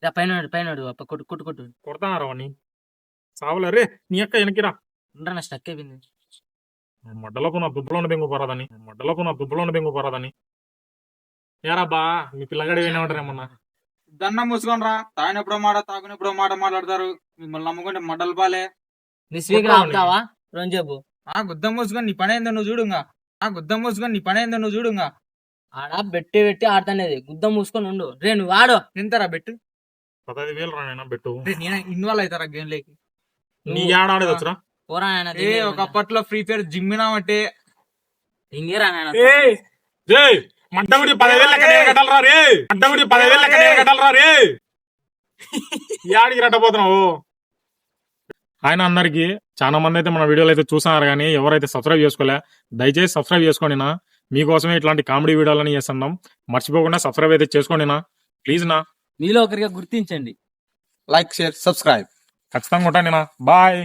పైన కొట్టు కొట్టు కొట్టు. కొడతానారా వాడిని సావులే రే నీ అక్క వెనక్కిరా ఉండరా స్టక్ అయిపోయింది. మడ్డలకు నా దుబ్బలోని బెంగు పోరాదని ఏరా బా మీ పిల్లగాడు ఏమంటారేమన్నా దండం మూసుకొని రా. తాగినప్పుడో మాట తాగునప్పుడో మాట మాట్లాడతారు. మిమ్మల్ని నమ్ముకుంటే మడ్డలు పాలే. నీ స్పీకర్ ఆపుతావా రెండు చెప్పు. గుద్దం మూసుకొని నీ పని ఏందో నువ్వు చూడుగా. ఆడ పెట్టి ఆడుతానేది గుద్దం మూసుకొని ఉండు. రే నువ్వు ఆడు. తింటారా బెట్టు? 15,000 రా నాయనా బెట్టు నేను ఇన్వాల్వ్ అవుతారా గేమ్ లేకి? నీ ఏడ ఆడేది వచ్చరా పోరా నాయనా, ఒకప్పట్లో ఫ్రీ ఫైర్ జిమ్మినామంటే దింగేరా నాయనా. మడ్డగుడి 10,000 లెక్క నేను కట్టాలరా రే యాడికి రట్టబోతున్నావు. ఆయన అందరికి చాలా మంది అయితే మన వీడియోలు అయితే చూస్తున్నారు కానీ ఎవరైతే సబ్స్క్రైబ్ చేసుకోలే దయచేసి సబ్స్క్రైబ్ చేసుకోండి నా. మీకోసమే ఇట్లాంటి కామెడీ వీడియోలని చేస్తున్నాం. మర్చిపోకుండా సబ్స్క్రైబ్ అయితే చేసుకోండి నా ప్లీజ్ నా. మీలో ఒకరిగా గుర్తించండి. లైక్ షేర్ సబ్స్క్రైబ్ ఖచ్చితంగా ఉంటాను నా. బాయ్.